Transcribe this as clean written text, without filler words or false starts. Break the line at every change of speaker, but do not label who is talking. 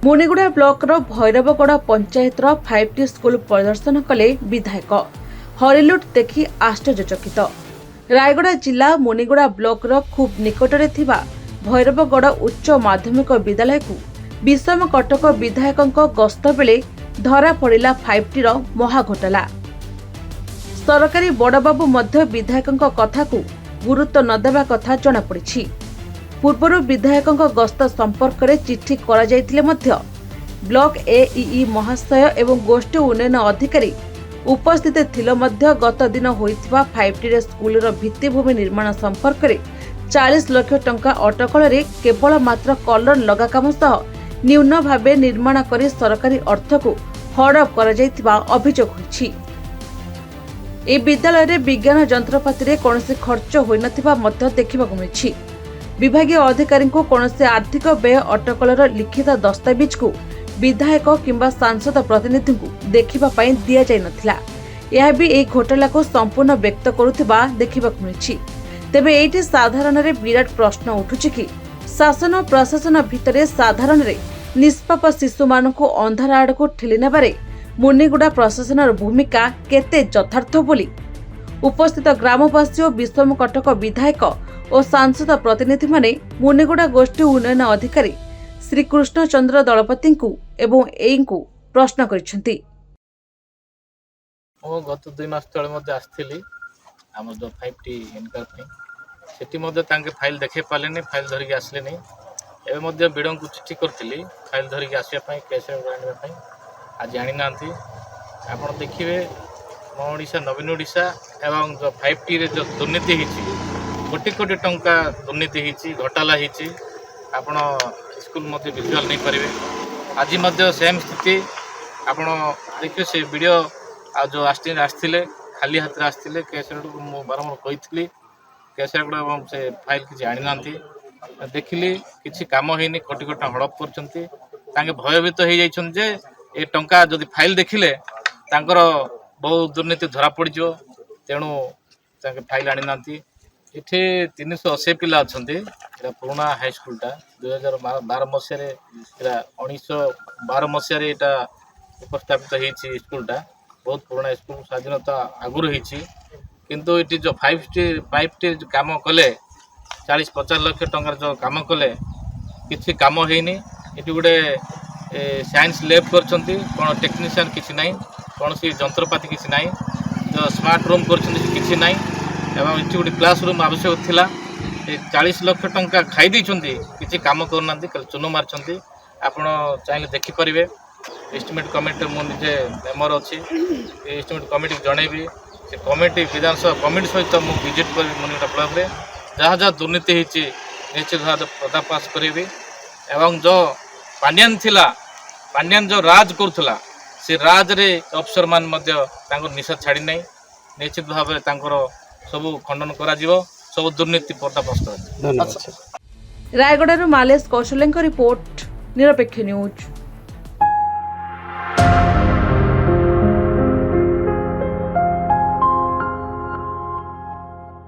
Muniguda block Bhairavgarh panchayat 5टी school परिदर्शन कले विधायक हरिलुट देखि आश्चर्यचकित। रायगड़ा जिला मुनिगुड़ा ब्लॉक खूब निकटरे थिबा भैरवगढ़ उच्च माध्यमिक विद्यालय को विषम कटक विधायक गस्त बेले धरा पड़ा 5टी महाघोटाला। सरकारी बड़बाबू मध्य विधायक कथा को गुरुत्व नदेवा कथा जनापड़ी। पूर्व विधायक गस्त संपर्क में चिठी कर ब्लॉक एईई महाशय एवं गोष्ठी उन्नयन अधिकारी उपस्थित थिले मध्य गत दिन होइथिबा 5टी स्कूल भित्तिभूमि निर्माण संपर्क में 40 लाख टंका अटकल केवल मात्र कलर लगा काम सह न्यून भावे निर्माण कर सरकारी अर्थ को हड़प कर अभियोग होइछि। ए विद्यालय रे विज्ञान जंत्रपाति रे कोनोसी खर्च होई नथिबा मध्य देखिबाकु मिछि। विभागीय अधिकारी को कोनोसी आर्थिक व्यय अटकलर लिखित दस्तावेज को विधायक किंबा सांसद प्रतिनिधि को देखिबा पई दिया जाय नथिला। यह भी एक घोटाला को संपूर्ण व्यक्त करुथिबा देखिबाकु मिछि। तेबे एठी साधारण रे विराट प्रश्न उठुछि कि शासन प्रशासन भितरे साधारण रे निष्पाप शिशु मानकु अंधार आड़को ठेली नेबारे मुनिगुड़ा प्रशासन भूमिका केते यथार्थ बोली उपस्थित ग्रामवासी और विषम कटक विधायक और सांसद प्रतिनिधि माने मुनिगुड़ा गोष्ठी उन्नयन अधिकारी श्री कृष्ण चंद्र दलपति को एवं एई को प्रश्न करिसेंती।
ओ गत 2 मास तळे मध्ये आस्थिली हम जो 5टी इनकर पे सेठी मध्ये तांके फाइल देखे पाले नै, फाइल धरि के आसले नै। एबे मध्ये बिडों को चिट्ठी करथिली फाइल धरि के आसिया पई केस आनिबा पई आज जानि नांती। आपण देखिबे ओडिशा नवीन ओडिशा एवं जो 5टी रे जो दुर्नीति हिची कोटी कोटी टंका दुर्नीति हिची घोटाला हिची आपण स्कूल मध्ये विजुअल नहीं पारे। आज मध्ये सेम स्थिति आपण देखियो से वीडियो आ जो आस्थिले खाली हाथ रे आस्थिले केस को मु बारंबार कहितली केस एवं से फाइल किछि आनि नांती। देखिली किछि काम हेनी कोटी कोटी हड़प करचंती। तांगे भयभीत हो जाइछन जे ए टंका जदि फाइल देखिले तांकर बहुत दुर्नीति धरा पड़ जो तेणु तांके फाइल आनि नांती। इथे 380 पिला अछंती। एरा पुराना हाई स्कूलटा 2012 मसिया रे एरा 1912 मसिया रे एटा उपस्थापित हेछि। स्कूलटा बहुत पुराना स्कूल स्वाधीनता आगुर हेछि किंतु इटी जो 5टी काम कले 40-50 लाख टंका जो काम कले किछि काम हेनी। इटी गुडे साइंस लैब करछंती कोन टेक्नीशियन किछि नाही, कोनसी जंत्रपाति किछि नाही, जो स्मार्ट रूम करछंती किछि नाही एवं इटी गुडे क्लासरूम आवश्यक थिला। 40 लाख टंका खाई दैछंती किछि काम करनांती कल चुनो मारछंती। आपण चाहिले देखि परिबे एस्टिमेट कमिटी मु निजे मेंबर अछि एस्टिमेट कमिटी जणैबी से कमिटी विधानसभा कमिटी सहित मु विजिट कर मुनिगुड़ा ब्लॉक रे जहाँ जहाँ दुर्नीति हिची निश्चित भाव पर्दाफाश करेबी एवं जो पांड्यान थिला पांड्यान जो राज करथला से राज रे अफसर मान मध्य तांको निशा छाड़ी नै निश्चित भाव तांकर सब खंडन करा जिवो सब दुर्नीति पर्दाफाश करा।
रायगढ़ मालेश कौशल रिपोर्ट निरपेक्ष न्यूज।